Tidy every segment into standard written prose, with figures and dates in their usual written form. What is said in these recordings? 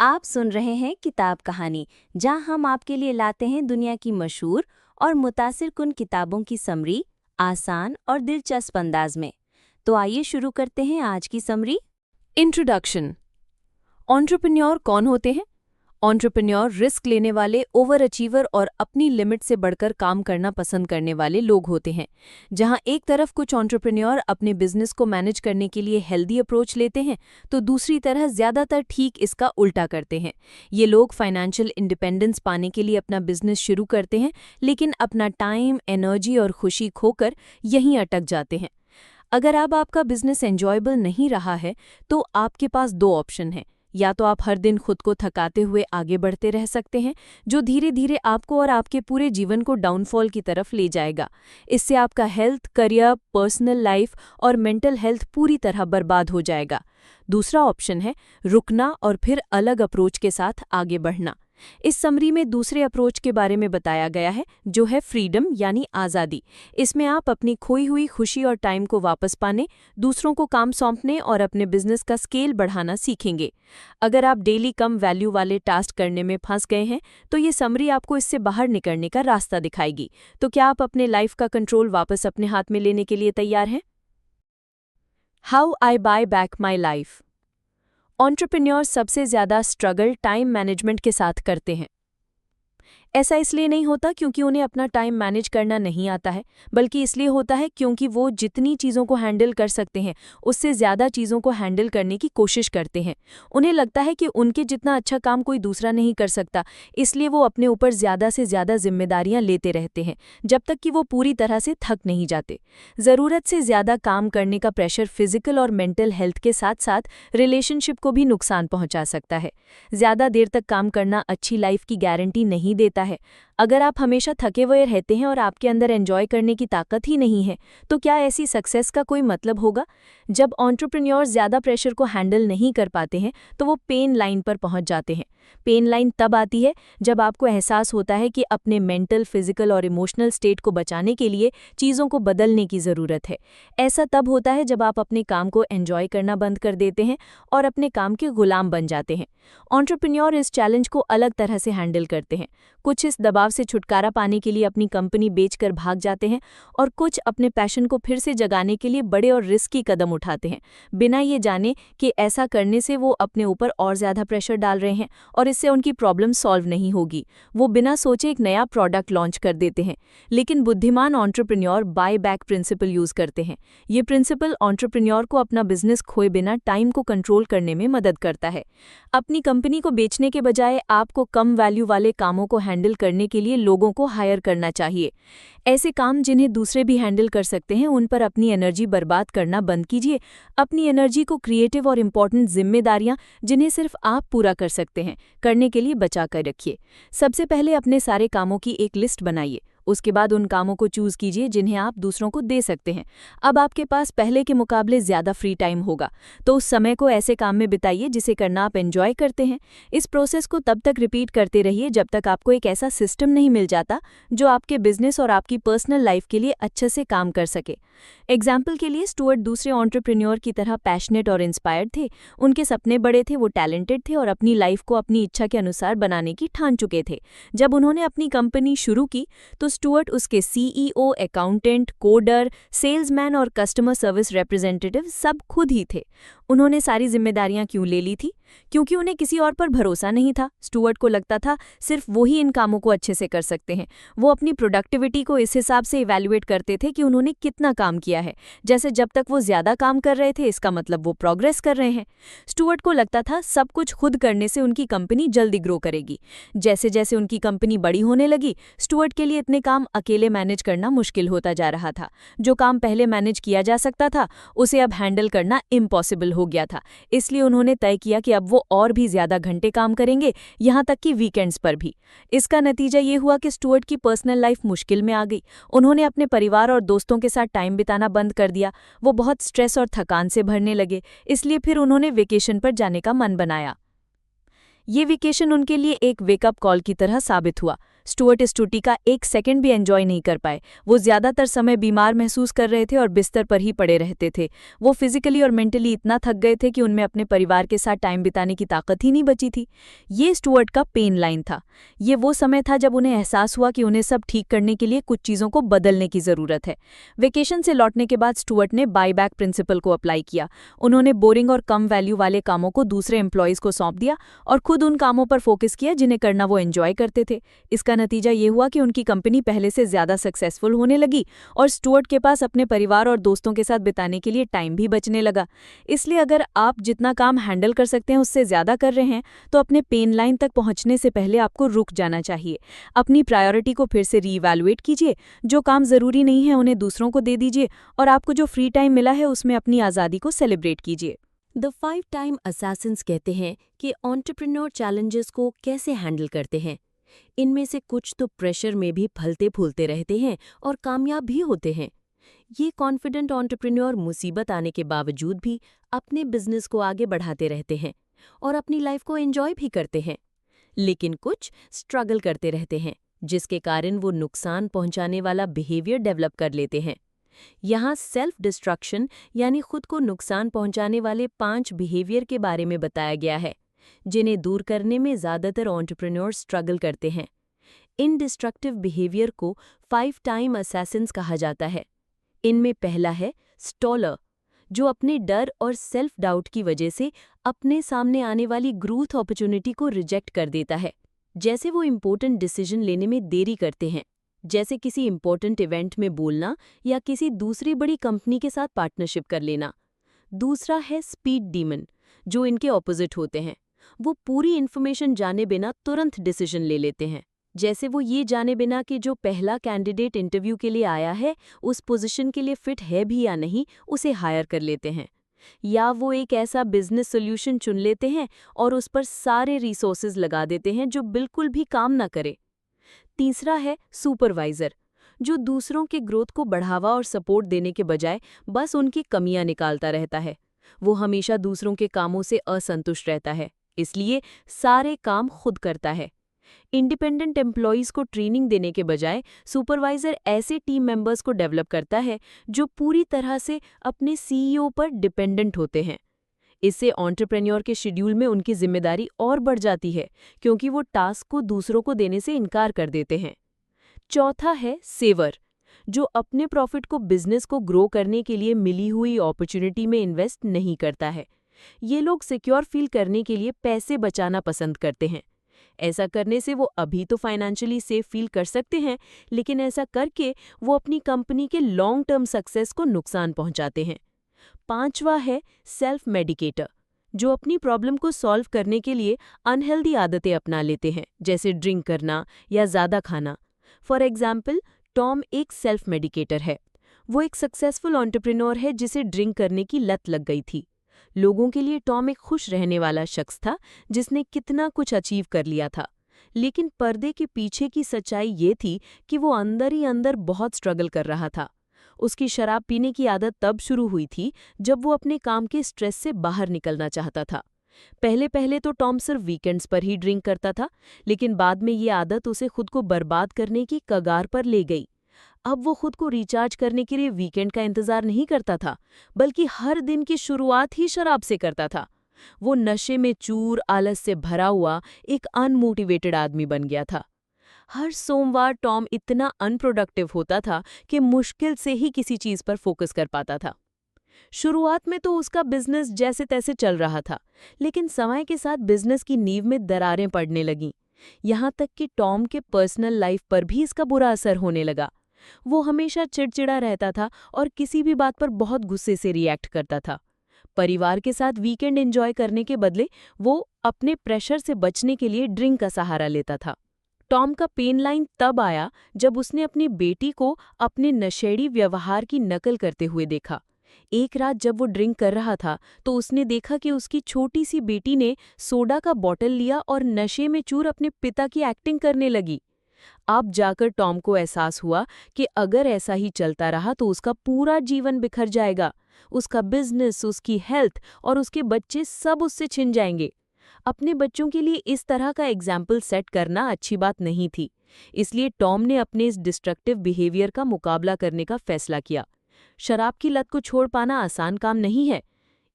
आप सुन रहे हैं किताब कहानी, जहां हम आपके लिए लाते हैं दुनिया की मशहूर और मुतासिर कुन किताबों की समरी आसान और दिलचस्प अंदाज में। तो आइए शुरू करते हैं आज की समरी। इंट्रोडक्शन। एंटरप्रेन्योर कौन होते हैं? एंटरप्रेन्योर रिस्क लेने वाले, ओवर अचीवर और अपनी लिमिट से बढ़कर काम करना पसंद करने वाले लोग होते हैं। जहां एक तरफ कुछ एंटरप्रेन्योर अपने बिजनेस को मैनेज करने के लिए हेल्दी अप्रोच लेते हैं, तो दूसरी तरह ज्यादातर ठीक इसका उल्टा करते हैं। ये लोग फाइनेंशियल इंडिपेंडेंस पाने के लिए अपना बिजनेस शुरू करते हैं, लेकिन अपना टाइम, एनर्जी और खुशी खोकर यहीं अटक जाते हैं। अगर अब आपका बिजनेस एंजॉयबल नहीं रहा है, तो आपके पास दो ऑप्शन हैं। या तो आप हर दिन खुद को थकाते हुए आगे बढ़ते रह सकते हैं, जो धीरे धीरे आपको और आपके पूरे जीवन को डाउनफॉल की तरफ ले जाएगा। इससे आपका हेल्थ, करियर, पर्सनल लाइफ और मेंटल हेल्थ पूरी तरह बर्बाद हो जाएगा। दूसरा ऑप्शन है रुकना और फिर अलग अप्रोच के साथ आगे बढ़ना। इस समरी में दूसरे अप्रोच के बारे में बताया गया है, जो है फ्रीडम यानी आज़ादी। इसमें आप अपनी खोई हुई खुशी और टाइम को वापस पाने, दूसरों को काम सौंपने और अपने बिजनेस का स्केल बढ़ाना सीखेंगे। अगर आप डेली कम वैल्यू वाले टास्क करने में फंस गए हैं, तो ये समरी आपको इससे बाहर निकलने का रास्ता दिखाएगी। तो क्या आप अपने लाइफ का कंट्रोल वापस अपने हाथ में लेने के लिए तैयार हैं? How I buy back my life. Entrepreneur सबसे ज्यादा स्ट्रगल टाइम मैनेजमेंट के साथ करते हैं। ऐसा इसलिए नहीं होता क्योंकि उन्हें अपना टाइम मैनेज करना नहीं आता है, बल्कि इसलिए होता है क्योंकि वो जितनी चीज़ों को हैंडल कर सकते हैं, उससे ज़्यादा चीज़ों को हैंडल करने की कोशिश करते हैं। उन्हें लगता है कि उनके जितना अच्छा काम कोई दूसरा नहीं कर सकता, इसलिए वो अपने ऊपर ज़्यादा से ज़्यादा जिम्मेदारियां लेते रहते हैं, जब तक कि वो पूरी तरह से थक नहीं जाते। ज़रूरत से ज़्यादा काम करने का प्रेशर फिजिकल और मेंटल हेल्थ के साथ साथ रिलेशनशिप को भी नुकसान पहुंचा सकता है। ज़्यादा देर तक काम करना अच्छी लाइफ की गारंटी नहीं देता है। अगर आप हमेशा थके हुए रहते हैं और आपके अंदर एंजॉय करने की ताकत ही नहीं है, तो क्या ऐसी सक्सेस का कोई मतलब होगा? जब एंटरप्रेन्योर ज़्यादा प्रेशर को हैंडल नहीं कर पाते हैं, तो वो पेन लाइन पर पहुंच जाते हैं। पेन लाइन तब आती है जब आपको एहसास होता है कि अपने मेंटल, फिजिकल और इमोशनल स्टेट को बचाने के लिए चीज़ों को बदलने की ज़रूरत है। ऐसा तब होता है जब आप अपने काम को एंजॉय करना बंद कर देते हैं और अपने काम के गुलाम बन जाते हैं। एंटरप्रेन्योर इस चैलेंज को अलग तरह से हैंडल करते हैं। कुछ इस दबाव से छुटकारा पाने के लिए अपनी कंपनी बेचकर भाग जाते हैं, और कुछ अपने पैशन को फिर से जगाने के लिए बड़े और रिस्की कदम उठाते हैं, बिना ये जाने कि ऐसा करने से वो अपने ऊपर और ज़्यादा प्रेशर डाल रहे हैं और इससे उनकी प्रॉब्लम सॉल्व नहीं होगी। वो बिना सोचे एक नया प्रोडक्ट लॉन्च कर देते हैं। लेकिन बुद्धिमान entrepreneur buy back principle use करते हैं। ये प्रिंसिपल एंटरप्रेन्योर को अपना बिजनेस खोए बिना टाइम को कंट्रोल करने में मदद करता है। अपनी कंपनी को बेचने के बजाय आपको कम वैल्यू वाले कामों को हैंडल करने के लिए लोगों को हायर करना चाहिए। ऐसे काम जिन्हें दूसरे भी हैंडल कर सकते हैं, उन पर अपनी एनर्जी बर्बाद करना बंद कीजिए। अपनी एनर्जी को क्रिएटिव और इम्पॉर्टेंट जिम्मेदारियां, जिन्हें सिर्फ आप पूरा कर सकते हैं, करने के लिए बचा कर रखिए। सबसे पहले अपने सारे कामों की एक लिस्ट बनाइए। उसके बाद उन कामों को चूज कीजिए जिन्हें आप दूसरों को दे सकते हैं। अब आपके पास पहले के मुकाबले ज़्यादा फ्री टाइम होगा, तो उस समय को ऐसे काम में बिताइए जिसे करना आप एंजॉय करते हैं। इस प्रोसेस को तब तक रिपीट करते रहिए जब तक आपको एक ऐसा सिस्टम नहीं मिल जाता जो आपके बिजनेस और आपकी पर्सनल लाइफ के लिए अच्छे से काम कर सके। एग्जाम्पल के लिए स्टुअर्ट दूसरे एंटरप्रेन्योर की तरह पैशनेट और इंस्पायर्ड थे। उनके सपने बड़े थे, वो टैलेंटेड थे और अपनी लाइफ को अपनी इच्छा के अनुसार बनाने की ठान चुके थे। जब उन्होंने अपनी कंपनी शुरू की, तो स्टुअर्ट उसके सीईओ, अकाउंटेंट, कोडर, सेल्समैन और कस्टमर सर्विस रिप्रेजेंटेटिव सब खुद ही थे। उन्होंने सारी जिम्मेदारियां क्यों ले ली थी? क्योंकि उन्हें किसी और पर भरोसा नहीं था। स्टुअर्ट को लगता था सिर्फ वो ही इन कामों को अच्छे से कर सकते हैं। वो अपनी प्रोडक्टिविटी को इस हिसाब से इवैल्यूएट करते थे कि उन्होंने कितना काम किया है। जैसे जब तक वो ज़्यादा काम कर रहे थे, इसका मतलब वो प्रोग्रेस कर रहे हैं। स्टुअर्ट को लगता था सब कुछ खुद करने से उनकी कंपनी जल्दी ग्रो करेगी। जैसे जैसे उनकी कंपनी बड़ी होने लगी, स्टुअर्ट के लिए इतने काम अकेले मैनेज करना मुश्किल होता जा रहा था। जो काम पहले मैनेज किया जा सकता था, उसे अब हैंडल करना इम्पॉसिबल हो गया था। इसलिए उन्होंने तय किया कि अब वो और भी ज़्यादा घंटे काम करेंगे, यहाँ तक कि वीकेंड्स पर भी। इसका नतीजा ये हुआ कि स्टुअर्ट की पर्सनल लाइफ मुश्किल में आ गई। उन्होंने अपने परिवार और दोस्तों के साथ टाइम बिताना बंद कर दिया। वो बहुत स्ट्रेस और थकान से भरने लगे, इसलिए फिर उन्होंने वेकेशन पर जाने का मन बनाया। ये वेकेशन उनके लिए एक वेकअप कॉल की तरह साबित हुआ। स्टुअर्ट इस छुट्टी का एक सेकंड भी एंजॉय नहीं कर पाए। वो ज़्यादातर समय बीमार महसूस कर रहे थे और बिस्तर पर ही पड़े रहते थे। वो फिजिकली और मेंटली इतना थक गए थे कि उनमें अपने परिवार के साथ टाइम बिताने की ताकत ही नहीं बची थी। ये स्टुअर्ट का पेन लाइन था। ये वो समय था जब उन्हें एहसास हुआ कि उन्हें सब ठीक करने के लिए कुछ चीज़ों को बदलने की ज़रूरत है। वेकेशन से लौटने के बाद स्टुअर्ट ने बाय बैक प्रिंसिपल को अप्लाई किया। उन्होंने बोरिंग और कम वैल्यू वाले कामों को दूसरे एम्प्लॉयज़ को सौंप दिया और खुद उन कामों पर फोकस किया जिन्हें करना वो एंजॉय करते थे। इसका नतीजा ये हुआ कि उनकी कंपनी पहले से ज़्यादा सक्सेसफुल होने लगी और स्टुअर्ट के पास अपने परिवार और दोस्तों के साथ बिताने के लिए टाइम भी बचने लगा। इसलिए अगर आप जितना काम हैंडल कर सकते हैं उससे ज़्यादा कर रहे हैं तो अपने पेन लाइन तक पहुंचने से पहले आपको रुक जाना चाहिए। अपनी प्रायोरिटी को फिर से रीइवैल्यूएट कीजिए। जो काम ज़रूरी नहीं है उन्हें दूसरों को दे दीजिए और आपको जो फ्री टाइम मिला है उसमें अपनी आज़ादी को सेलिब्रेट कीजिए। द 5 टाइम असासिन्स कहते हैं कि एंटरप्रेन्योर चैलेंजेस को कैसे हैंडल करते हैं। इनमें से कुछ तो प्रेशर में भी फलते फूलते रहते हैं और कामयाब भी होते हैं। ये कॉन्फिडेंट एंटरप्रेन्योर मुसीबत आने के बावजूद भी अपने बिजनेस को आगे बढ़ाते रहते हैं और अपनी लाइफ को एंजॉय भी करते हैं। लेकिन कुछ स्ट्रगल करते रहते हैं जिसके कारण वो नुकसान पहुंचाने वाला बिहेवियर डेवलप कर लेते हैं। यहाँ सेल्फ डिस्ट्रक्शन यानी खुद को नुकसान पहुंचाने वाले 5 बिहेवियर के बारे में बताया गया है जिन्हें दूर करने में ज़्यादातर एंटरप्रेन्योर स्ट्रगल करते हैं। इन डिस्ट्रक्टिव बिहेवियर को 5 टाइम असैसिन्स कहा जाता है। इनमें पहला है स्टॉलर, जो अपने डर और सेल्फ डाउट की वजह से अपने सामने आने वाली ग्रोथ अपॉर्चुनिटी को रिजेक्ट कर देता है। जैसे वो इम्पोर्टेंट डिसीजन लेने में देरी करते हैं, जैसे किसी इम्पोर्टेंट इवेंट में बोलना या किसी दूसरी बड़ी कंपनी के साथ पार्टनरशिप कर लेना। दूसरा है स्पीड डीमन, जो इनके ऑपोजिट होते हैं। वो पूरी इन्फॉर्मेशन जाने बिना तुरंत डिसीजन ले लेते हैं, जैसे वो ये जाने बिना कि जो पहला कैंडिडेट इंटरव्यू के लिए आया है उस पोजीशन के लिए फिट है भी या नहीं, उसे हायर कर लेते हैं। या वो एक ऐसा बिजनेस सोल्यूशन चुन लेते हैं और उस पर सारे रिसोर्सेज लगा देते हैं जो बिल्कुल भी काम ना करे। तीसरा है सुपरवाइजर, जो दूसरों के ग्रोथ को बढ़ावा और सपोर्ट देने के बजाय बस उनकी कमियां निकालता रहता है। वो हमेशा दूसरों के कामों से असंतुष्ट रहता है, इसलिए सारे काम खुद करता है। इंडिपेंडेंट एम्प्लॉयज़ को ट्रेनिंग देने के बजाय सुपरवाइजर ऐसे टीम मेंबर्स को डेवलप करता है जो पूरी तरह से अपने सीईओ पर डिपेंडेंट होते हैं। इससे एंटरप्रेन्योर के शेड्यूल में उनकी जिम्मेदारी और बढ़ जाती है क्योंकि वो टास्क को दूसरों को देने से इनकार कर देते हैं। चौथा है सेवर, जो अपने प्रॉफिट को बिजनेस को ग्रो करने के लिए मिली हुई अपॉर्चुनिटी में इन्वेस्ट नहीं करता है। ये लोग सिक्योर फील करने के लिए पैसे बचाना पसंद करते हैं। ऐसा करने से वो अभी तो फाइनेंशियली सेफ फील कर सकते हैं, लेकिन ऐसा करके वो अपनी कंपनी के लॉन्ग टर्म सक्सेस को नुकसान पहुंचाते हैं। पांचवा है सेल्फ मेडिकेटर, जो अपनी प्रॉब्लम को सॉल्व करने के लिए अनहेल्दी आदतें अपना लेते हैं, जैसे ड्रिंक करना या ज़्यादा खाना। फॉर एग्जाम्पल, टॉम एक सेल्फ मेडिकेटर है। वो एक सक्सेसफुल एंटरप्रेन्योर है जिसे ड्रिंक करने की लत लग गई थी। लोगों के लिए टॉम एक खुश रहने वाला शख्स था जिसने कितना कुछ अचीव कर लिया था, लेकिन पर्दे के पीछे की सच्चाई ये थी कि वो अंदर ही अंदर बहुत स्ट्रगल कर रहा था। उसकी शराब पीने की आदत तब शुरू हुई थी जब वो अपने काम के स्ट्रेस से बाहर निकलना चाहता था। पहले पहले तो टॉम सिर्फ वीकेंड्स पर ही ड्रिंक करता था, लेकिन बाद में ये आदत उसे खुद को बर्बाद करने की कगार पर ले गई। अब वो खुद को रिचार्ज करने के लिए वीकेंड का इंतजार नहीं करता था, बल्कि हर दिन की शुरुआत ही शराब से करता था। वो नशे में चूर, आलस से भरा हुआ एक अनमोटिवेटेड आदमी बन गया था। हर सोमवार टॉम इतना अनप्रोडक्टिव होता था कि मुश्किल से ही किसी चीज पर फोकस कर पाता था। शुरुआत में तो उसका बिजनेस जैसे तैसे चल रहा था, लेकिन समय के साथ बिजनेस की नींव में दरारें पड़ने लगीं। यहाँ तक कि टॉम के पर्सनल लाइफ पर भी इसका बुरा असर होने लगा। वो हमेशा चिड़चिड़ा रहता था और किसी भी बात पर बहुत गुस्से से रिएक्ट करता था। परिवार के साथ वीकेंड एंजॉय करने के बदले वो अपने प्रेशर से बचने के लिए ड्रिंक का सहारा लेता था। टॉम का पेन लाइन तब आया जब उसने अपनी बेटी को अपने नशेड़ी व्यवहार की नकल करते हुए देखा। एक रात जब वो ड्रिंक कर रहा था तो उसने देखा कि उसकी छोटी सी बेटी ने सोडा का बॉटल लिया और नशे में चूर अपने पिता की एक्टिंग करने लगी। अब जाकर टॉम को एहसास हुआ कि अगर ऐसा ही चलता रहा तो उसका पूरा जीवन बिखर जाएगा। उसका बिजनेस, उसकी हेल्थ और उसके बच्चे सब उससे छिन जाएंगे। अपने बच्चों के लिए इस तरह का एग्जाम्पल सेट करना अच्छी बात नहीं थी, इसलिए टॉम ने अपने इस डिस्ट्रक्टिव बिहेवियर का मुकाबला करने का फैसला किया। शराब की लत को छोड़ पाना आसान काम नहीं है।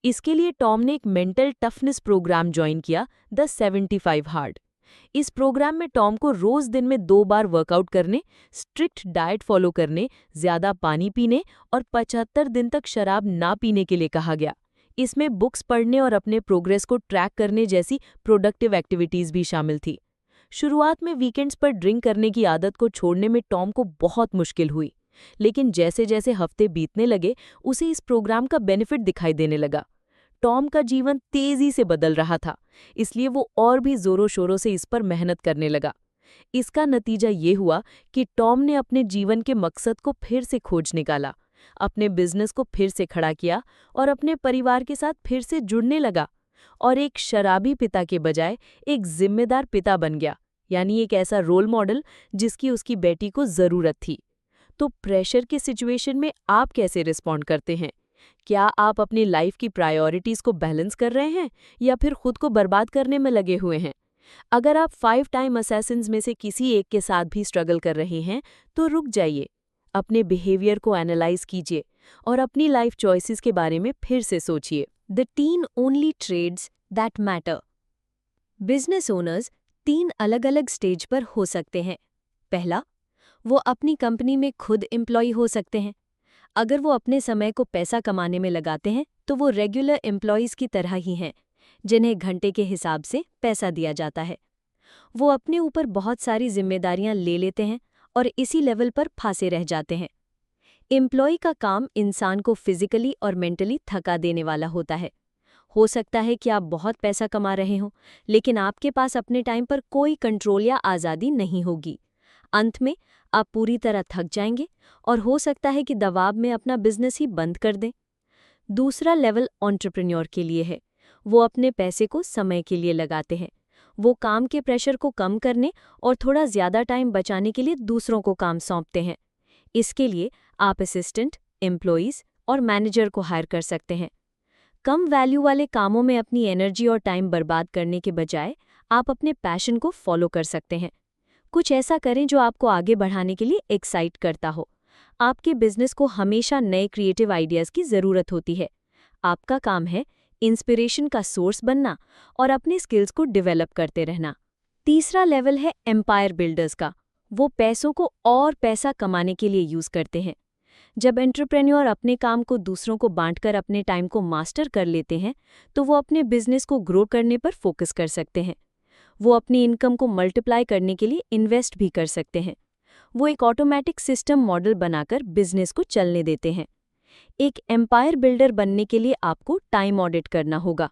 इसके लिए टॉम ने एक मेंटल टफनेस प्रोग्राम ज्वाइन किया, द 75 हार्ड। इस प्रोग्राम में टॉम को रोज दिन में 2 बार वर्कआउट करने, स्ट्रिक्ट डाइट फॉलो करने, ज्यादा पानी पीने और 75 दिन तक शराब ना पीने के लिए कहा गया। इसमें बुक्स पढ़ने और अपने प्रोग्रेस को ट्रैक करने जैसी प्रोडक्टिव एक्टिविटीज भी शामिल थी। शुरुआत में वीकेंड्स पर ड्रिंक करने की आदत को छोड़ने में टॉम को बहुत मुश्किल हुई, लेकिन जैसे जैसे हफ्ते बीतने लगे उसे इस प्रोग्राम का बेनिफिट दिखाई देने लगा। टॉम का जीवन तेजी से बदल रहा था, इसलिए वो और भी जोरों शोरों से इस पर मेहनत करने लगा। इसका नतीजा ये हुआ कि टॉम ने अपने जीवन के मकसद को फिर से खोज निकाला, अपने बिजनेस को फिर से खड़ा किया और अपने परिवार के साथ फिर से जुड़ने लगा, और एक शराबी पिता के बजाय एक जिम्मेदार पिता बन गया, यानी एक ऐसा रोल मॉडल जिसकी उसकी बेटी को जरूरत थी। तो प्रेशर के सिचुएशन में आप कैसे रिस्पॉन्ड करते हैं? क्या आप अपनी लाइफ की प्रायोरिटीज को बैलेंस कर रहे हैं या फिर खुद को बर्बाद करने में लगे हुए हैं? अगर आप 5 टाइम असैसिन्स में से किसी एक के साथ भी स्ट्रगल कर रहे हैं तो रुक जाइए, अपने बिहेवियर को एनालाइज कीजिए और अपनी लाइफ चॉइसेस के बारे में फिर से सोचिए। The 10 only trades that matter. Business owners 3 अलग-अलग स्टेज पर हो सकते हैं। पहला, वो अपनी कंपनी में खुद एम्प्लॉय हो सकते हैं। अगर वो अपने समय को पैसा कमाने में लगाते हैं तो वो रेगुलर एम्प्लॉयज़ की तरह ही हैं, जिन्हें घंटे के हिसाब से पैसा दिया जाता है। वो अपने ऊपर बहुत सारी जिम्मेदारियां ले लेते हैं और इसी लेवल पर फांसे रह जाते हैं। एम्प्लॉय का काम इंसान को फिजिकली और मेंटली थका देने वाला होता है। हो सकता है कि आप बहुत पैसा कमा रहे हो, लेकिन आपके पास अपने टाइम पर कोई कंट्रोल या आज़ादी नहीं होगी। अंत में आप पूरी तरह थक जाएंगे और हो सकता है कि दबाव में अपना बिजनेस ही बंद कर दें। दूसरा लेवल एंटरप्रेन्योर के लिए है। वो अपने पैसे को समय के लिए लगाते हैं। वो काम के प्रेशर को कम करने और थोड़ा ज़्यादा टाइम बचाने के लिए दूसरों को काम सौंपते हैं। इसके लिए आप असिस्टेंट, एम्प्लॉइज़ और मैनेजर को हायर कर सकते हैं। कम वैल्यू वाले कामों में अपनी एनर्जी और टाइम बर्बाद करने के बजाय आप अपने पैशन को फॉलो कर सकते हैं। कुछ ऐसा करें जो आपको आगे बढ़ाने के लिए एक्साइट करता हो। आपके बिजनेस को हमेशा नए क्रिएटिव आइडियाज़ की ज़रूरत होती है। आपका काम है इंस्पिरेशन का सोर्स बनना और अपने स्किल्स को डेवलप करते रहना। तीसरा लेवल है एम्पायर बिल्डर्स का। वो पैसों को और पैसा कमाने के लिए यूज़ करते हैं। जब एंटरप्रेन्योर अपने काम को दूसरों को बांटकर अपने टाइम को मास्टर कर लेते हैं तो वो अपने बिजनेस को ग्रो करने पर फोकस कर सकते हैं। वो अपनी इनकम को मल्टीप्लाई करने के लिए इन्वेस्ट भी कर सकते हैं। वो एक ऑटोमेटिक सिस्टम मॉडल बनाकर बिजनेस को चलने देते हैं। एक एम्पायर बिल्डर बनने के लिए आपको टाइम ऑडिट करना होगा।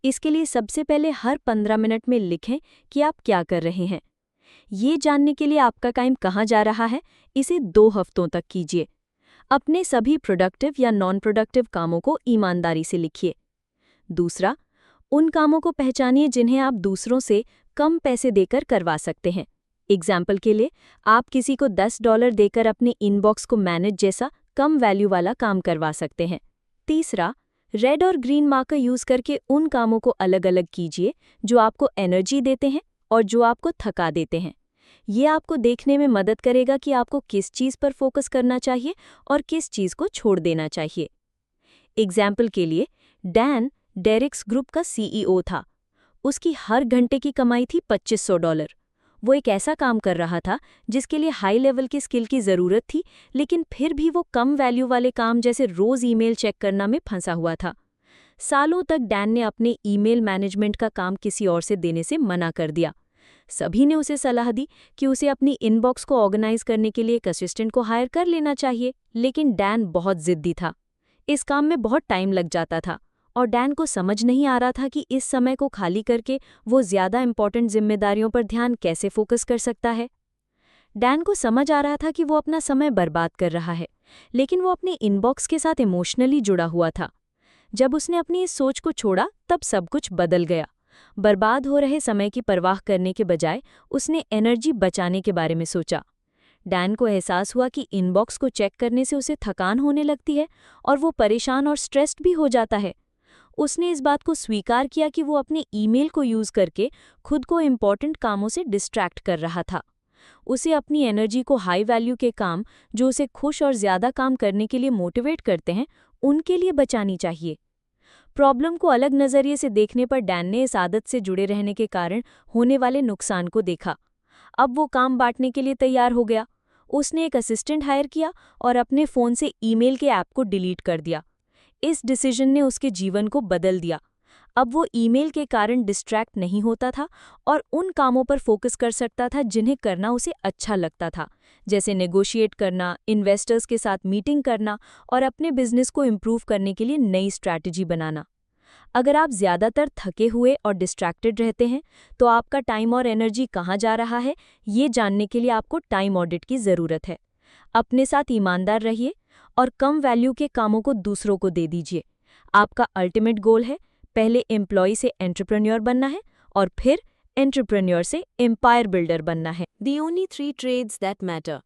इसके लिए सबसे पहले हर 15 मिनट में लिखें कि आप क्या कर रहे हैं। ये जानने के लिए आपका टाइम कहाँ जा रहा है, इसे 2 हफ्तों तक कीजिए। अपने सभी प्रोडक्टिव या नॉन प्रोडक्टिव कामों को ईमानदारी से लिखिए। दूसरा, उन कामों को पहचानिए जिन्हें आप दूसरों से कम पैसे देकर करवा सकते हैं। एग्जाम्पल के लिए, आप किसी को $10 देकर अपने इनबॉक्स को मैनेज जैसा कम वैल्यू वाला काम करवा सकते हैं। तीसरा, रेड और ग्रीन मार्कर यूज करके उन कामों को अलग अलग कीजिए जो आपको एनर्जी देते हैं और जो आपको थका देते हैं। ये आपको देखने में मदद करेगा कि आपको किस चीज़ पर फोकस करना चाहिए और किस चीज़ को छोड़ देना चाहिए। एग्जाम्पल के लिए, डैन डेरिक्स ग्रुप का सीईओ था। उसकी हर घंटे की कमाई थी $2500। वो एक ऐसा काम कर रहा था जिसके लिए हाई लेवल की स्किल की ज़रूरत थी, लेकिन फिर भी वो कम वैल्यू वाले काम जैसे रोज़ ईमेल चेक करना में फंसा हुआ था। सालों तक डैन ने अपने ईमेल मैनेजमेंट का काम किसी और से देने से मना कर दिया। सभी ने उसे सलाह दी कि उसे अपनी इनबॉक्स को ऑर्गेनाइज करने के लिए एक असिस्टेंट को हायर कर लेना चाहिए, लेकिन डैन बहुत जिद्दी था। इस काम में बहुत टाइम लग जाता था और डैन को समझ नहीं आ रहा था कि इस समय को खाली करके वो ज़्यादा इंपॉर्टेंट जिम्मेदारियों पर ध्यान कैसे फोकस कर सकता है। डैन को समझ आ रहा था कि वो अपना समय बर्बाद कर रहा है, लेकिन वो अपने इनबॉक्स के साथ इमोशनली जुड़ा हुआ था। जब उसने अपनी इस सोच को छोड़ा तब सब कुछ बदल गया। बर्बाद हो रहे समय की परवाह करने के बजाय उसने एनर्जी बचाने के बारे में सोचा। डैन को एहसास हुआ कि इनबॉक्स को चेक करने से उसे थकान होने लगती है और वो परेशान और स्ट्रेस्ड भी हो जाता है। उसने इस बात को स्वीकार किया कि वो अपने ईमेल को यूज़ करके खुद को इम्पॉर्टेंट कामों से डिस्ट्रैक्ट कर रहा था। उसे अपनी एनर्जी को हाई वैल्यू के काम, जो उसे खुश और ज़्यादा काम करने के लिए मोटिवेट करते हैं, उनके लिए बचानी चाहिए। प्रॉब्लम को अलग नज़रिए से देखने पर डैन ने इस आदत से जुड़े रहने के कारण होने वाले नुकसान को देखा। अब वो काम बांटने के लिए तैयार हो गया। उसने एक असिस्टेंट हायर किया और अपने फ़ोन से ईमेल के ऐप को डिलीट कर दिया। इस डिसीजन ने उसके जीवन को बदल दिया। अब वो ईमेल के कारण डिस्ट्रैक्ट नहीं होता था और उन कामों पर फोकस कर सकता था जिन्हें करना उसे अच्छा लगता था, जैसे नेगोशिएट करना, इन्वेस्टर्स के साथ मीटिंग करना और अपने बिजनेस को इम्प्रूव करने के लिए नई स्ट्रैटेजी बनाना। अगर आप ज़्यादातर थके हुए और डिस्ट्रैक्टेड रहते हैं, तो आपका टाइम और एनर्जी कहाँ जा रहा है, ये जानने के लिए आपको टाइम ऑडिट की ज़रूरत है। अपने साथ ईमानदार रहिए और कम वैल्यू के कामों को दूसरों को दे दीजिए। आपका अल्टीमेट गोल है, पहले एम्प्लॉय से एंटरप्रेन्योर बनना है और फिर एंटरप्रेन्योर से एम्पायर बिल्डर बनना है। The only 3 trades that matter।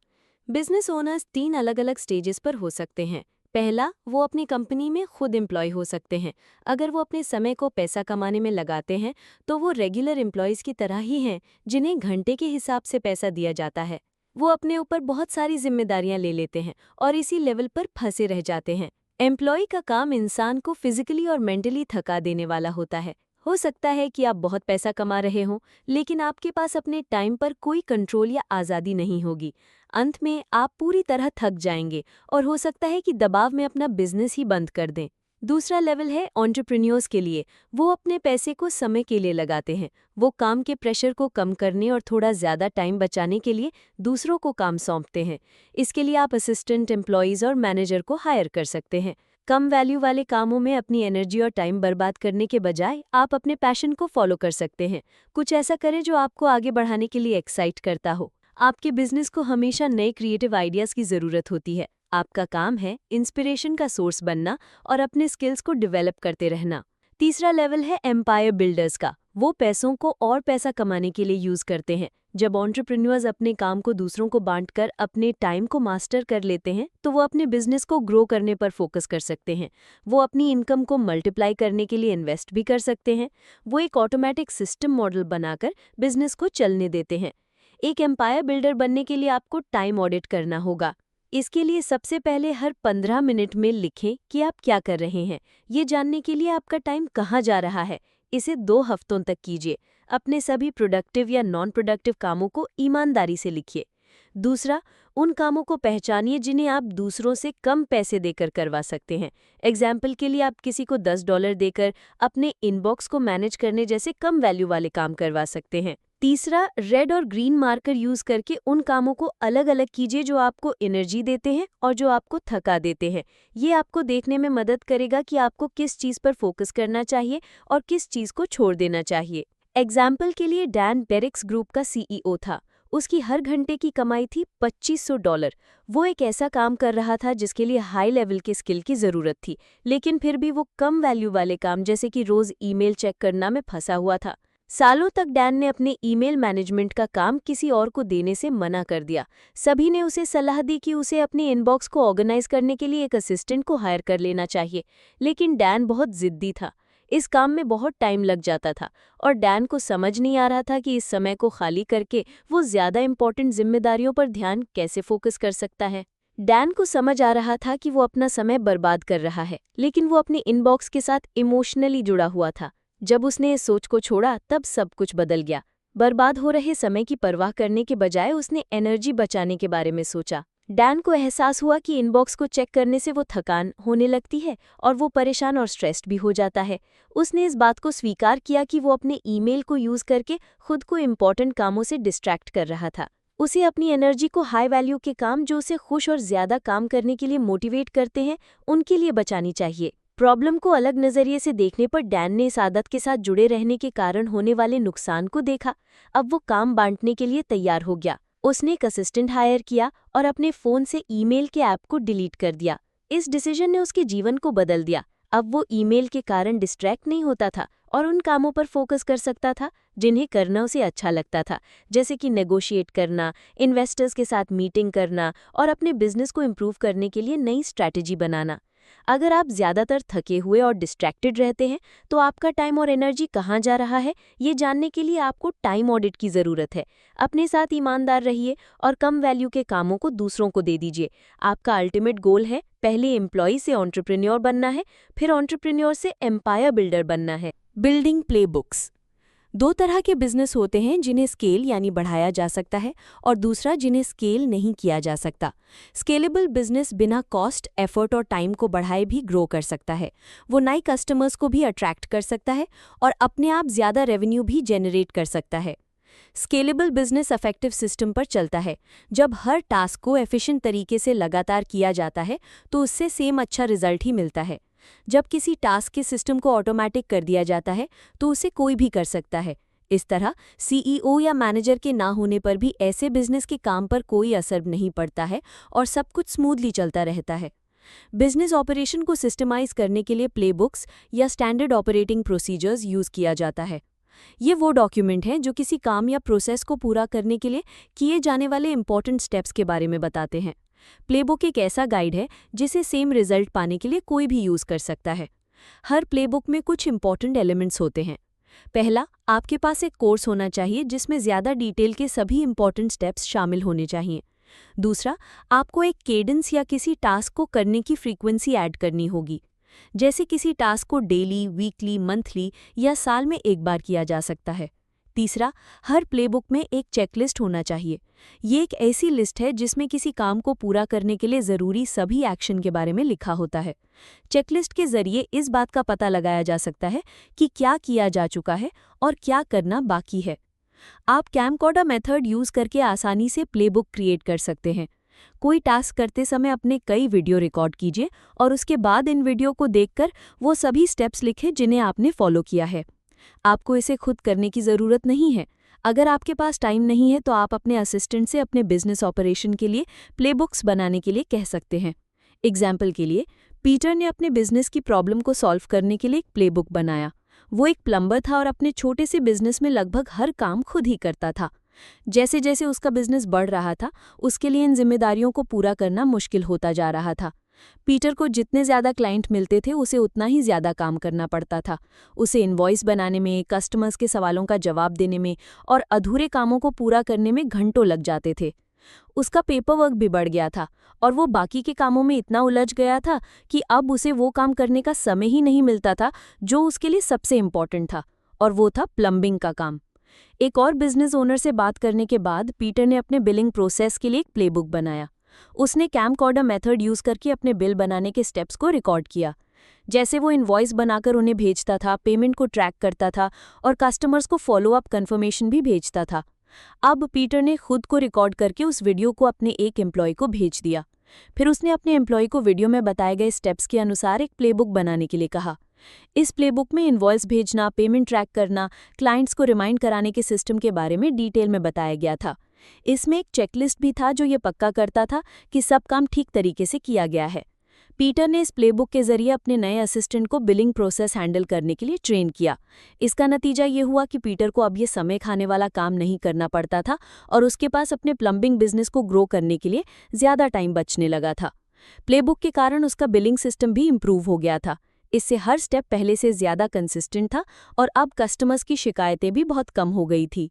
Business owners 3 अलग-अलग स्टेजेस पर हो सकते हैं। पहला, वो अपनी कंपनी में खुद एम्प्लॉय हो सकते हैं। अगर वो अपने समय को पैसा कमाने में लगाते हैं, तो वो रेगुलर एम्प्लॉयज़ की तरह ही हैं, जिन्हें घंटे के हिसाब से पैसा दिया जाता है। वो अपने ऊपर बहुत सारी जिम्मेदारियां ले लेते हैं और इसी लेवल पर फंसे रह जाते हैं। एम्प्लॉय का काम इंसान को फिजिकली और मेंटली थका देने वाला होता है। हो सकता है कि आप बहुत पैसा कमा रहे हों, लेकिन आपके पास अपने टाइम पर कोई कंट्रोल या आज़ादी नहीं होगी। अंत में आप पूरी तरह थक जाएंगे और हो सकता है कि दबाव में अपना बिजनेस ही बंद कर दें। दूसरा लेवल है एंटरप्रेन्योर्स के लिए। वो अपने पैसे को समय के लिए लगाते हैं। वो काम के प्रेशर को कम करने और थोड़ा ज़्यादा टाइम बचाने के लिए दूसरों को काम सौंपते हैं। इसके लिए आप असिस्टेंट, एम्प्लॉयज़ और मैनेजर को हायर कर सकते हैं। कम वैल्यू वाले कामों में अपनी एनर्जी और टाइम बर्बाद करने के बजाय आप अपने पैशन को फॉलो कर सकते हैं। कुछ ऐसा करें जो आपको आगे बढ़ाने के लिए एक्साइट करता हो। आपके बिजनेस को हमेशा नए क्रिएटिव आइडियाज़ की ज़रूरत होती है। आपका काम है इंस्पिरेशन का सोर्स बनना और अपने स्किल्स को डेवलप करते रहना। तीसरा लेवल है एम्पायर बिल्डर्स का। वो पैसों को और पैसा कमाने के लिए यूज़ करते हैं। जब एंटरप्रेन्योर्स अपने काम को दूसरों को बांटकर अपने टाइम को मास्टर कर लेते हैं, तो वो अपने बिजनेस को ग्रो करने पर फोकस कर सकते हैं। वो अपनी इनकम को मल्टीप्लाई करने के लिए इन्वेस्ट भी कर सकते हैं। वो एक ऑटोमेटिक सिस्टम मॉडल बनाकर बिजनेस को चलने देते हैं। एक एम्पायर बिल्डर बनने के लिए आपको टाइम ऑडिट करना होगा। इसके लिए सबसे पहले हर 15 मिनट में लिखें कि आप क्या कर रहे हैं। ये जानने के लिए आपका टाइम कहाँ जा रहा है। इसे 2 हफ्तों तक कीजिए। अपने सभी प्रोडक्टिव या नॉन प्रोडक्टिव कामों को ईमानदारी से लिखिए। दूसरा, उन कामों को पहचानिए जिन्हें आप दूसरों से कम पैसे देकर करवा सकते हैं। एग्जाम्पल के लिए आप किसी को $10 देकर अपने इनबॉक्स को मैनेज करने जैसे कम वैल्यू वाले काम करवा सकते हैं। तीसरा, रेड और ग्रीन मार्कर यूज करके उन कामों को अलग अलग कीजिए जो आपको एनर्जी देते हैं और जो आपको थका देते हैं। ये आपको देखने में मदद करेगा कि आपको किस चीज़ पर फोकस करना चाहिए और किस चीज़ को छोड़ देना चाहिए। एग्जाम्पल के लिए डैन बेरिक्स ग्रुप का CEO था। उसकी हर घंटे की कमाई थी $2500। वो एक ऐसा काम कर रहा था जिसके लिए हाई लेवल के स्किल की ज़रूरत थी, लेकिन फिर भी वो कम वैल्यू वाले काम जैसे कि रोज़ ईमेल चेक करना में फंसा हुआ था। सालों तक डैन ने अपने ईमेल मैनेजमेंट का काम किसी और को देने से मना कर दिया। सभी ने उसे सलाह दी कि उसे अपनी इनबॉक्स को ऑर्गेनाइज करने के लिए एक असिस्टेंट को हायर कर लेना चाहिए, लेकिन डैन बहुत जिद्दी था। इस काम में बहुत टाइम लग जाता था और डैन को समझ नहीं आ रहा था कि इस समय को खाली करके वो ज़्यादा इंपॉर्टेंट जिम्मेदारियों पर ध्यान कैसे फोकस कर सकता है। डैन को समझ आ रहा था कि वो अपना समय बर्बाद कर रहा है, लेकिन वो अपनी इनबॉक्स के साथ इमोशनली जुड़ा हुआ था। जब उसने इस सोच को छोड़ा, तब सब कुछ बदल गया। बर्बाद हो रहे समय की परवाह करने के बजाय उसने एनर्जी बचाने के बारे में सोचा। डैन को एहसास हुआ कि इनबॉक्स को चेक करने से वो थकान होने लगती है और वो परेशान और स्ट्रेस्ड भी हो जाता है। उसने इस बात को स्वीकार किया कि वो अपने ईमेल को यूज़ करके खुद को इम्पॉर्टेंट कामों से डिस्ट्रैक्ट कर रहा था। उसे अपनी एनर्जी को हाई वैल्यू के काम जो उसे खुश और ज़्यादा काम करने के लिए मोटिवेट करते हैं, उनके लिए बचानी चाहिए। प्रॉब्लम को अलग नज़रिए से देखने पर डैन ने इस आदत के साथ जुड़े रहने के कारण होने वाले नुकसान को देखा। अब वो काम बांटने के लिए तैयार हो गया। उसने एक असिस्टेंट हायर किया और अपने फ़ोन से ईमेल के ऐप को डिलीट कर दिया। इस डिसीजन ने उसके जीवन को बदल दिया। अब वो ईमेल के कारण डिस्ट्रैक्ट नहीं होता था और उन कामों पर फोकस कर सकता था जिन्हें करना उसे अच्छा लगता था, जैसे कि नेगोशिएट करना, इन्वेस्टर्स के साथ मीटिंग करना और अपने बिजनेस को इम्प्रूव करने के लिए नई स्ट्रैटेजी बनाना। अगर आप ज़्यादातर थके हुए और डिस्ट्रैक्टेड रहते हैं तो आपका टाइम और एनर्जी कहाँ जा रहा है, ये जानने के लिए आपको टाइम ऑडिट की ज़रूरत है। अपने साथ ईमानदार रहिए और कम वैल्यू के कामों को दूसरों को दे दीजिए। आपका अल्टीमेट गोल है पहले एम्प्लॉय से एंटरप्रेन्योर बनना है, फिर एंटरप्रेन्योर से एम्पायर बिल्डर बनना है। बिल्डिंग प्लेबुक्स। दो तरह के बिजनेस होते हैं जिन्हें स्केल यानी बढ़ाया जा सकता है और दूसरा जिन्हें स्केल नहीं किया जा सकता। स्केलेबल बिजनेस बिना कॉस्ट, एफर्ट और टाइम को बढ़ाए भी ग्रो कर सकता है। वो नए कस्टमर्स को भी अट्रैक्ट कर सकता है और अपने आप ज़्यादा रेवेन्यू भी जनरेट कर सकता है। स्केलेबल बिजनेस इफेक्टिव सिस्टम पर चलता है। जब हर टास्क को एफिशिएंट तरीके से लगातार किया जाता है तो उससे सेम अच्छा रिजल्ट ही मिलता है। जब किसी टास्क के सिस्टम को ऑटोमेटिक कर दिया जाता है तो उसे कोई भी कर सकता है। इस तरह सीईओ या मैनेजर के ना होने पर भी ऐसे बिजनेस के काम पर कोई असर नहीं पड़ता है और सब कुछ स्मूथली चलता रहता है। बिजनेस ऑपरेशन को सिस्टमाइज करने के लिए प्लेबुक्स या स्टैंडर्ड ऑपरेटिंग प्रोसीजर्स यूज किया जाता है। ये वो डॉक्यूमेंट हैं जो किसी काम या प्रोसेस को पूरा करने के लिए किए जाने वाले इंपॉर्टेंट स्टेप्स के बारे में बताते हैं। प्लेबुक एक ऐसा गाइड है जिसे सेम रिजल्ट पाने के लिए कोई भी यूज कर सकता है। हर प्लेबुक में कुछ इंपॉर्टेंट एलिमेंट्स होते हैं। पहला, आपके पास एक कोर्स होना चाहिए जिसमें ज़्यादा डिटेल के सभी इंपॉर्टेंट स्टेप्स शामिल होने चाहिए। दूसरा, आपको एक केडेंस या किसी टास्क को करने की फ्रीक्वेंसी ऐड करनी होगी। जैसे किसी टास्क को डेली, वीकली, मंथली या साल में एक बार किया जा सकता है। तीसरा, हर प्लेबुक में एक चेकलिस्ट होना चाहिए। ये एक ऐसी लिस्ट है जिसमें किसी काम को पूरा करने के लिए ज़रूरी सभी एक्शन के बारे में लिखा होता है। चेकलिस्ट के ज़रिए इस बात का पता लगाया जा सकता है कि क्या किया जा चुका है और क्या करना बाकी है। आप कैमकॉर्डर मेथड यूज़ करके आसानी से प्लेबुक क्रिएट कर सकते हैं। कोई टास्क करते समय अपने कई वीडियो रिकॉर्ड कीजिए और उसके बाद इन वीडियो को देखकर वो सभी स्टेप्स लिखें जिन्हें आपने फॉलो किया है। आपको इसे खुद करने की ज़रूरत नहीं है। अगर आपके पास टाइम नहीं है तो आप अपने असिस्टेंट से अपने बिजनेस ऑपरेशन के लिए प्लेबुक्स बनाने के लिए कह सकते हैं। एग्जाम्पल के लिए, पीटर ने अपने बिजनेस की प्रॉब्लम को सॉल्व करने के लिए एक प्लेबुक बनाया। वो एक प्लम्बर था और अपने छोटे से बिजनेस में लगभग हर काम खुद ही करता था। जैसे जैसे उसका बिजनेस बढ़ रहा था, उसके लिए इन जिम्मेदारियों को पूरा करना मुश्किल होता जा रहा था। पीटर को जितने ज़्यादा क्लाइंट मिलते थे उसे उतना ही ज़्यादा काम करना पड़ता था। उसे इनवॉइस बनाने में, कस्टमर्स के सवालों का जवाब देने में और अधूरे कामों को पूरा करने में घंटों लग जाते थे। उसका पेपर वर्क भी बढ़ गया था और वो बाकी के कामों में इतना उलझ गया था कि अब उसे वो काम करने का समय ही नहीं मिलता था जो उसके लिए सबसे इम्पॉर्टेंट था, और वो था प्लम्बिंग का काम। एक और बिजनेस ओनर से बात करने के बाद पीटर ने अपने बिलिंग प्रोसेस के लिए एक प्लेबुक बनाया। उसने कैमकॉर्डर मेथड यूज करके अपने बिल बनाने के स्टेप्स को रिकॉर्ड किया। जैसे वो इनवॉइस बनाकर उन्हें भेजता था, पेमेंट को ट्रैक करता था और कस्टमर्स को फॉलोअप कंफर्मेशन भी भेजता था। अब पीटर ने खुद को रिकॉर्ड करके उस वीडियो को अपने एक एम्प्लॉय को भेज दिया। फिर उसने अपने एम्प्लॉय को वीडियो में बताए गए स्टेप्स के अनुसार एक प्लेबुक बनाने के लिए कहा। इस प्लेबुक में इनवॉइस भेजना, पेमेंट ट्रैक करना, क्लाइंट्स को रिमाइंड कराने के सिस्टम के बारे में डिटेल में बताया गया था। इसमें एक चेकलिस्ट भी था जो ये पक्का करता था कि सब काम ठीक तरीके से किया गया है। पीटर ने इस प्लेबुक के जरिए अपने नए असिस्टेंट को बिलिंग प्रोसेस हैंडल करने के लिए ट्रेन किया। इसका नतीजा ये हुआ कि पीटर को अब ये समय खाने वाला काम नहीं करना पड़ता था और उसके पास अपने प्लम्बिंग बिजनेस को ग्रो करने के लिए ज़्यादा टाइम बचने लगा था। प्लेबुक के कारण उसका बिलिंग सिस्टम भी इम्प्रूव हो गया था। इससे हर स्टेप पहले से ज़्यादा कंसिस्टेंट था और अब कस्टमर्स की शिकायतें भी बहुत कम हो गई थी।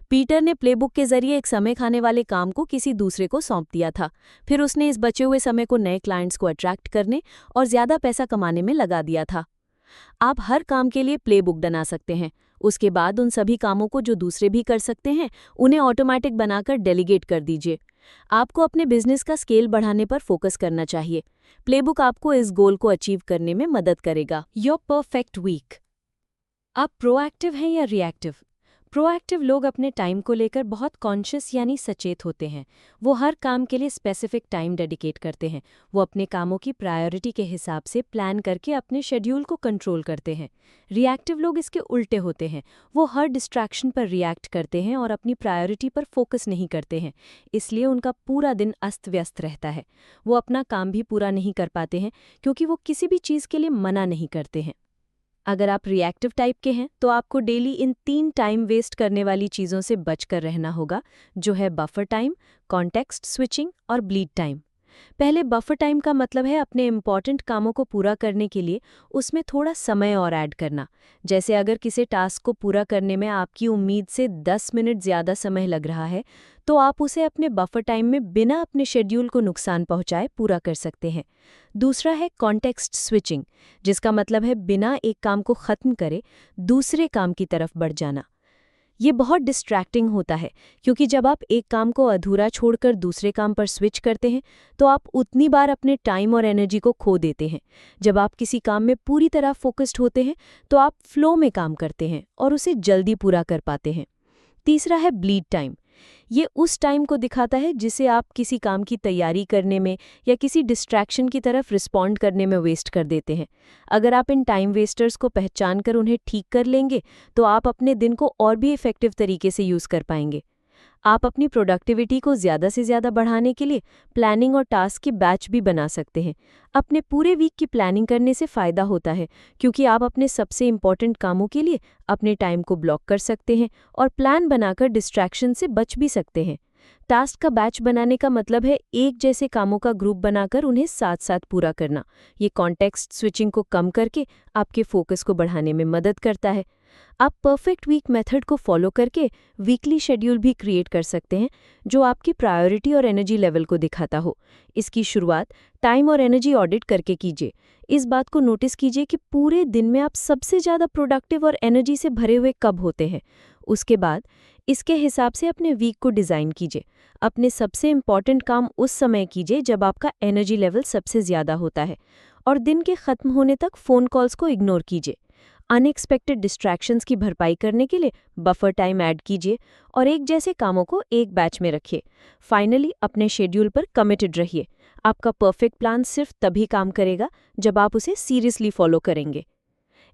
पीटर ने प्लेबुक के जरिए एक समय खाने वाले काम को किसी दूसरे को सौंप दिया था। फिर उसने इस बचे हुए समय को नए क्लाइंट्स को अट्रैक्ट करने और ज़्यादा पैसा कमाने में लगा दिया था। आप हर काम के लिए प्लेबुक बना सकते हैं। उसके बाद उन सभी कामों को जो दूसरे भी कर सकते हैं, उन्हें ऑटोमेटिक बनाकर डेलीगेट कर दीजिए। आपको अपने बिजनेस का स्केल बढ़ाने पर फोकस करना चाहिए। प्लेबुक आपको इस गोल को अचीव करने में मदद करेगा। Your perfect week. आप प्रोएक्टिव हैं या रिएक्टिव? प्रोएक्टिव लोग अपने टाइम को लेकर बहुत कॉन्शियस यानी सचेत होते हैं। वो हर काम के लिए स्पेसिफिक टाइम डेडिकेट करते हैं। वो अपने कामों की प्रायोरिटी के हिसाब से प्लान करके अपने शेड्यूल को कंट्रोल करते हैं। रिएक्टिव लोग इसके उल्टे होते हैं। वो हर डिस्ट्रैक्शन पर रिएक्ट करते हैं और अपनी प्रायोरिटी पर फोकस नहीं करते हैं। इसलिए उनका पूरा दिन अस्त व्यस्त रहता है। वो अपना काम भी पूरा नहीं कर पाते हैं क्योंकि वो किसी भी चीज़ के लिए मना नहीं करते हैं। अगर आप रिएक्टिव टाइप के हैं तो आपको डेली इन 3 टाइम वेस्ट करने वाली चीज़ों से बचकर रहना होगा, जो है बफर टाइम, कॉन्टेक्स्ट स्विचिंग और ब्लीड टाइम। पहले बफर टाइम का मतलब है अपने इम्पॉर्टेंट कामों को पूरा करने के लिए उसमें थोड़ा समय और ऐड करना। जैसे अगर किसी टास्क को पूरा करने में आपकी उम्मीद से 10 मिनट ज़्यादा समय लग रहा है, तो आप उसे अपने बफर टाइम में बिना अपने शेड्यूल को नुकसान पहुंचाए पूरा कर सकते हैं। दूसरा है कॉन्टेक्स्ट स्विचिंग, जिसका मतलब है बिना एक काम को ख़त्म करे दूसरे काम की तरफ बढ़ जाना। ये बहुत डिस्ट्रैक्टिंग होता है, क्योंकि जब आप एक काम को अधूरा छोड़कर दूसरे काम पर स्विच करते हैं तो आप उतनी बार अपने टाइम और एनर्जी को खो देते हैं। जब आप किसी काम में पूरी तरह फोकस्ड होते हैं तो आप फ्लो में काम करते हैं और उसे जल्दी पूरा कर पाते हैं। तीसरा है ब्लीड टाइम। ये उस टाइम को दिखाता है जिसे आप किसी काम की तैयारी करने में या किसी डिस्ट्रैक्शन की तरफ रिस्पॉन्ड करने में वेस्ट कर देते हैं। अगर आप इन टाइम वेस्टर्स को पहचान कर उन्हें ठीक कर लेंगे तो आप अपने दिन को और भी इफ़ेक्टिव तरीके से यूज़ कर पाएंगे। आप अपनी प्रोडक्टिविटी को ज़्यादा से ज़्यादा बढ़ाने के लिए प्लानिंग और टास्क के बैच भी बना सकते हैं। अपने पूरे वीक की प्लानिंग करने से फ़ायदा होता है, क्योंकि आप अपने सबसे इम्पॉर्टेंट कामों के लिए अपने टाइम को ब्लॉक कर सकते हैं और प्लान बनाकर डिस्ट्रैक्शन से बच भी सकते हैं। टास्क का बैच बनाने का मतलब है एक जैसे कामों का ग्रुप बनाकर उन्हें साथ साथ पूरा करना। ये कॉन्टेक्स्ट स्विचिंग को कम करके आपके फोकस को बढ़ाने में मदद करता है। आप परफेक्ट वीक मेथड को फॉलो करके वीकली शेड्यूल भी क्रिएट कर सकते हैं, जो आपकी प्रायोरिटी और एनर्जी लेवल को दिखाता हो। इसकी शुरुआत टाइम और एनर्जी ऑडिट करके कीजिए। इस बात को नोटिस कीजिए कि पूरे दिन में आप सबसे ज़्यादा प्रोडक्टिव और एनर्जी से भरे हुए कब होते हैं। उसके बाद इसके हिसाब से अपने वीक को डिज़ाइन कीजिए। अपने सबसे इम्पॉर्टेंट काम उस समय कीजिए जब आपका एनर्जी लेवल सबसे ज़्यादा होता है, और दिन के ख़त्म होने तक फ़ोन कॉल्स को इग्नोर कीजिए। अनएक्सपेक्टेड डिस्ट्रैक्शंस की भरपाई करने के लिए बफर टाइम ऐड कीजिए और एक जैसे कामों को एक बैच में रखिए। फाइनली अपने शेड्यूल पर कमिटेड रहिए। आपका परफेक्ट प्लान सिर्फ तभी काम करेगा जब आप उसे सीरियसली फॉलो करेंगे।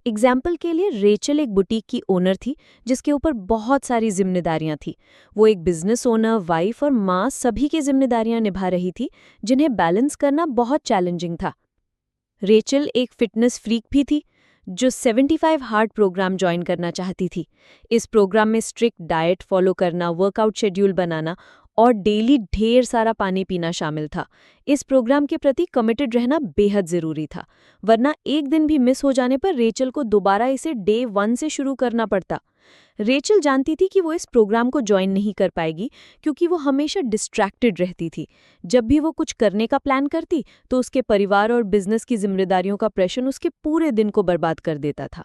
एग्जाम्पल के लिए रेचल एक बुटीक की ओनर थी जिसके ऊपर बहुत सारी जिम्मेदारियां थी। वो एक बिजनेस ओनर, वाइफ और माँ सभी की जिम्मेदारियां निभा रही थी, जिन्हें बैलेंस करना बहुत चैलेंजिंग था। रेचल एक फिटनेस फ्रीक भी थी जो 75 हार्ड प्रोग्राम ज्वाइन करना चाहती थी। इस प्रोग्राम में स्ट्रिक्ट डाइट फॉलो करना, वर्कआउट शेड्यूल बनाना और डेली ढेर सारा पानी पीना शामिल था। इस प्रोग्राम के प्रति कमिटेड रहना बेहद ज़रूरी था, वरना एक दिन भी मिस हो जाने पर रेचल को दोबारा इसे डे 1 से शुरू करना पड़ता। रेचल जानती थी कि वो इस प्रोग्राम को ज्वाइन नहीं कर पाएगी, क्योंकि वो हमेशा डिस्ट्रैक्टेड रहती थी। जब भी वो कुछ करने का प्लान करती तो उसके परिवार और बिजनेस की जिम्मेदारियों का प्रेशर उसके पूरे दिन को बर्बाद कर देता था।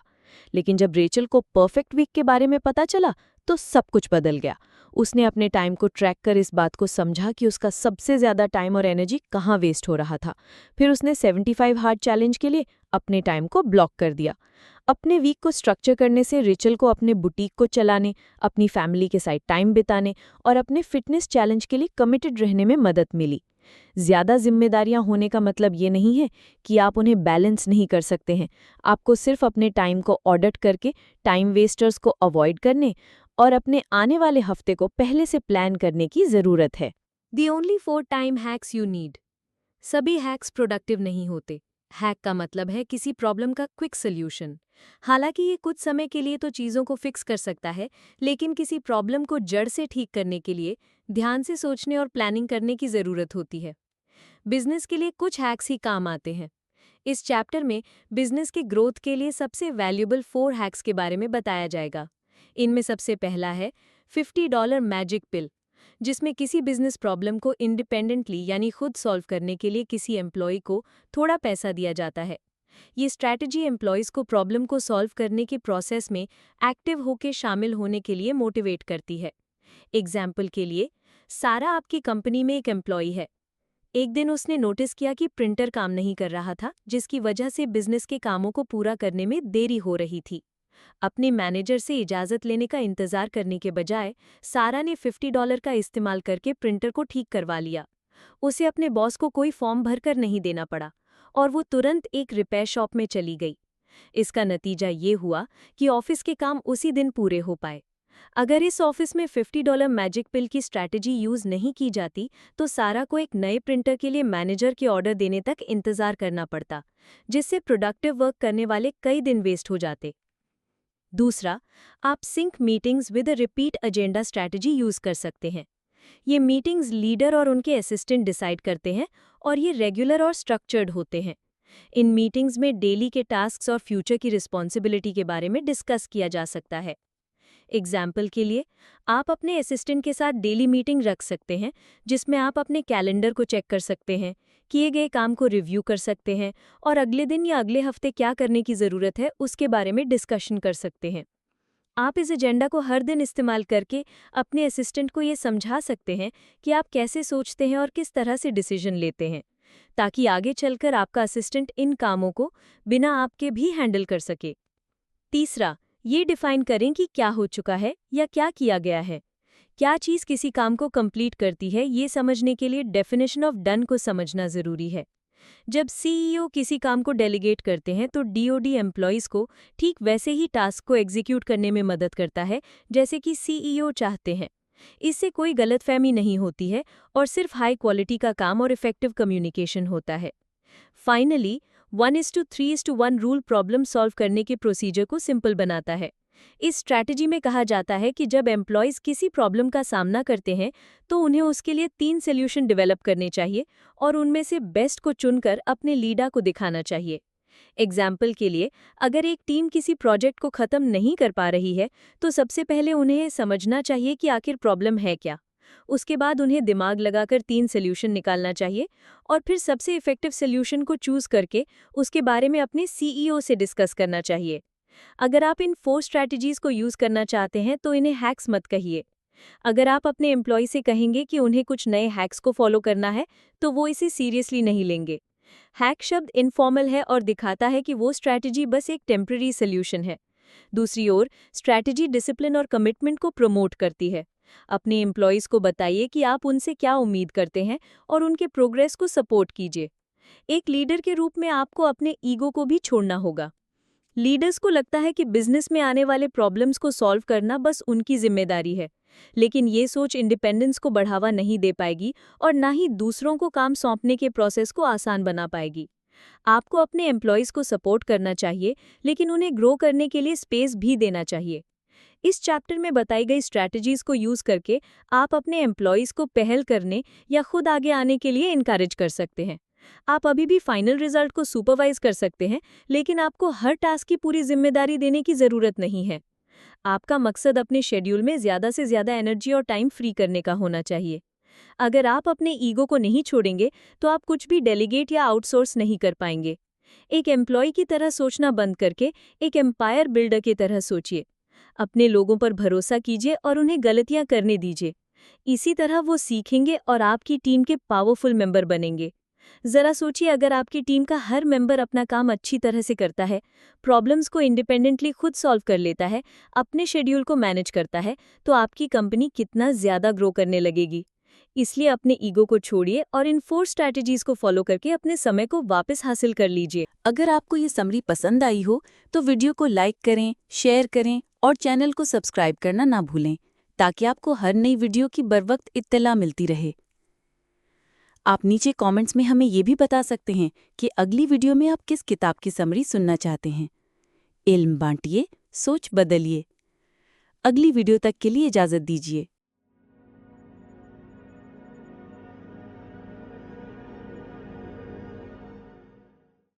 लेकिन जब रेचल को परफेक्ट वीक के बारे में पता चला तो सब कुछ बदल गया। उसने अपने टाइम को ट्रैक कर इस बात को समझा कि उसका सबसे ज़्यादा टाइम और एनर्जी कहाँ वेस्ट हो रहा था। फिर उसने 75 हार्ड चैलेंज के लिए अपने टाइम को ब्लॉक कर दिया। अपने वीक को स्ट्रक्चर करने से रेचल को अपने बुटीक को चलाने, अपनी फैमिली के साथ टाइम बिताने और अपने फिटनेस चैलेंज के लिए कमिटेड रहने में मदद मिली। ज़्यादा जिम्मेदारियां होने का मतलब ये नहीं है कि आप उन्हें बैलेंस नहीं कर सकते हैं। आपको सिर्फ अपने टाइम को ऑडिट करके टाइम वेस्टर्स को अवॉइड करने और अपने आने वाले हफ्ते को पहले से प्लान करने की ज़रूरत है। The only 4 time hacks you need। सभी हैक्स प्रोडक्टिव नहीं होते। हैक का मतलब है किसी प्रॉब्लम का क्विक सोल्यूशन। हालांकि ये कुछ समय के लिए तो चीज़ों को फिक्स कर सकता है, लेकिन किसी प्रॉब्लम को जड़ से ठीक करने के लिए ध्यान से सोचने और प्लानिंग करने की ज़रूरत होती है। बिजनेस के लिए कुछ हैक्स ही काम आते हैं। इस चैप्टर में बिजनेस के ग्रोथ के लिए सबसे वैल्यूएबल 4 हैक्स के बारे में बताया जाएगा। इनमें सबसे पहला है $50 मैजिक पिल, जिसमें किसी बिजनेस प्रॉब्लम को इंडिपेंडेंटली यानी खुद सॉल्व करने के लिए किसी एम्प्लॉय को थोड़ा पैसा दिया जाता है। ये स्ट्रैटेजी एम्प्लॉयज़ को प्रॉब्लम को सॉल्व करने की प्रोसेस में एक्टिव होकर शामिल होने के लिए मोटिवेट करती है। एग्जाम्पल के लिए, सारा आपकी कंपनी में एक एम्प्लॉय है। एक दिन उसने नोटिस किया कि प्रिंटर काम नहीं कर रहा था, जिसकी वजह से बिजनेस के कामों को पूरा करने में देरी हो रही थी। अपने मैनेजर से इजाज़त लेने का इंतज़ार करने के बजाय सारा ने $50 का इस्तेमाल करके प्रिंटर को ठीक करवा लिया। उसे अपने बॉस को कोई फॉर्म भरकर नहीं देना पड़ा और वो तुरंत एक रिपेयर शॉप में चली गई। इसका नतीजा ये हुआ कि ऑफिस के काम उसी दिन पूरे हो पाए। अगर इस ऑफिस में $50 मैजिक पिल की स्ट्रैटेजी यूज़ नहीं की जाती तो सारा को एक नए प्रिंटर के लिए मैनेजर के ऑर्डर देने तक इंतज़ार करना पड़ता, जिससे प्रोडक्टिव वर्क करने वाले कई दिन वेस्ट हो जाते। दूसरा, आप sync meetings with a repeat agenda strategy use कर सकते हैं। ये मीटिंग्स लीडर और उनके असिस्टेंट डिसाइड करते हैं और ये रेगुलर और स्ट्रक्चर्ड होते हैं। इन मीटिंग्स में डेली के टास्क्स और फ्यूचर की रिस्पॉन्सिबिलिटी के बारे में डिस्कस किया जा सकता है। एग्जाम्पल के लिए, आप अपने असिस्टेंट के साथ डेली मीटिंग रख सकते हैं जिसमें आप अपने कैलेंडर को चेक कर सकते हैं, किए गए काम को रिव्यू कर सकते हैं और अगले दिन या अगले हफ्ते क्या करने की ज़रूरत है उसके बारे में डिस्कशन कर सकते हैं। आप इस एजेंडा को हर दिन इस्तेमाल करके अपने असिस्टेंट को ये समझा सकते हैं कि आप कैसे सोचते हैं और किस तरह से डिसीजन लेते हैं, ताकि आगे चलकर आपका असिस्टेंट इन कामों को बिना आपके भी हैंडल कर सके। तीसरा, ये डिफाइन करें कि क्या हो चुका है या क्या किया गया है। क्या चीज़ किसी काम को कंप्लीट करती है, ये समझने के लिए डेफिनेशन ऑफ डन को समझना ज़रूरी है। जब सीईओ किसी काम को डेलीगेट करते हैं तो डीओडी एम्प्लॉयज़ को ठीक वैसे ही टास्क को एग्जीक्यूट करने में मदद करता है जैसे कि सीईओ चाहते हैं। इससे कोई गलतफहमी नहीं होती है और सिर्फ हाई क्वालिटी का काम और इफेक्टिव कम्युनिकेशन होता है। फाइनली, 1:3:1 रूल प्रॉब्लम सॉल्व करने के प्रोसीजर को सिंपल बनाता है। इस स्ट्रैटेजी में कहा जाता है कि जब एम्प्लॉयज़ किसी प्रॉब्लम का सामना करते हैं तो उन्हें उसके लिए 3 सॉल्यूशन डेवलप करने चाहिए और उनमें से बेस्ट को चुनकर अपने लीडर को दिखाना चाहिए। एग्जाम्पल के लिए, अगर एक टीम किसी प्रोजेक्ट को ख़त्म नहीं कर पा रही है तो सबसे पहले उन्हें समझना चाहिए कि आखिर प्रॉब्लम है क्या। उसके बाद उन्हें दिमाग लगाकर 3 सॉल्यूशन निकालना चाहिए और फिर सबसे इफेक्टिव सॉल्यूशन को चूज करके उसके बारे में अपने सीईओ से डिस्कस करना चाहिए। अगर आप इन 4 स्ट्रैटेजीज को यूज करना चाहते हैं तो इन्हें हैक्स मत कहिए। अगर आप अपने एम्प्लॉय से कहेंगे कि उन्हें कुछ नए हैक्स को फॉलो करना है तो वो इसे सीरियसली नहीं लेंगे। हैक शब्द इनफॉर्मल है और दिखाता है कि वो स्ट्रैटेजी बस एक टेम्पररी सॉल्यूशन है। दूसरी ओर, स्ट्रैटेजी डिसिप्लिन और कमिटमेंट को प्रमोट करती है। अपने एम्प्लॉयज़ को बताइए कि आप उनसे क्या उम्मीद करते हैं और उनके प्रोग्रेस को सपोर्ट कीजिए। एक लीडर के रूप में आपको अपने ईगो को भी छोड़ना होगा। लीडर्स को लगता है कि बिजनेस में आने वाले प्रॉब्लम्स को सॉल्व करना बस उनकी जिम्मेदारी है, लेकिन ये सोच इंडिपेंडेंस को बढ़ावा नहीं दे पाएगी और ना ही दूसरों को काम सौंपने के प्रोसेस को आसान बना पाएगी। आपको अपने एम्प्लॉयज़ को सपोर्ट करना चाहिए, लेकिन उन्हें ग्रो करने के लिए स्पेस भी देना चाहिए। इस चैप्टर में बताई गई स्ट्रैटेजीज को यूज करके आप अपने एम्प्लॉयज़ को पहल करने या खुद आगे आने के लिए इनकरेज कर सकते हैं। आप अभी भी फाइनल रिजल्ट को सुपरवाइज कर सकते हैं, लेकिन आपको हर टास्क की पूरी जिम्मेदारी देने की ज़रूरत नहीं है। आपका मकसद अपने शेड्यूल में ज़्यादा से ज़्यादा एनर्जी और टाइम फ्री करने का होना चाहिए। अगर आप अपने ईगो को नहीं छोड़ेंगे तो आप कुछ भी डेलीगेट या आउटसोर्स नहीं कर पाएंगे। एक एम्प्लॉय की तरह सोचना बंद करके एक एम्पायर बिल्डर की तरह सोचिए। अपने लोगों पर भरोसा कीजिए और उन्हें गलतियां करने दीजिए। इसी तरह वो सीखेंगे और आपकी टीम के पावरफुल मेंबर बनेंगे। जरा सोचिए, अगर आपकी टीम का हर मेंबर अपना काम अच्छी तरह से करता है, प्रॉब्लम्स को इंडिपेंडेंटली खुद सॉल्व कर लेता है, अपने शेड्यूल को मैनेज करता है, तो आपकी कंपनी कितना ज़्यादा ग्रो करने लगेगी। इसलिए अपने ईगो को छोड़िए और इन 4 स्ट्रैटेजीज को फॉलो करके अपने समय को वापस हासिल कर लीजिए। अगर आपको ये समरी पसंद आई हो तो वीडियो को लाइक करें, शेयर करें और चैनल को सब्सक्राइब करना ना भूलें, ताकि आपको हर नई वीडियो की बरवक्त इत्तला मिलती रहे। आप नीचे कमेंट्स में हमें ये भी बता सकते हैं कि अगली वीडियो में आप किस किताब की समरी सुनना चाहते हैं। इल्म बांटिए, सोच बदलिए। अगली वीडियो तक के लिए इजाज़त दीजिए।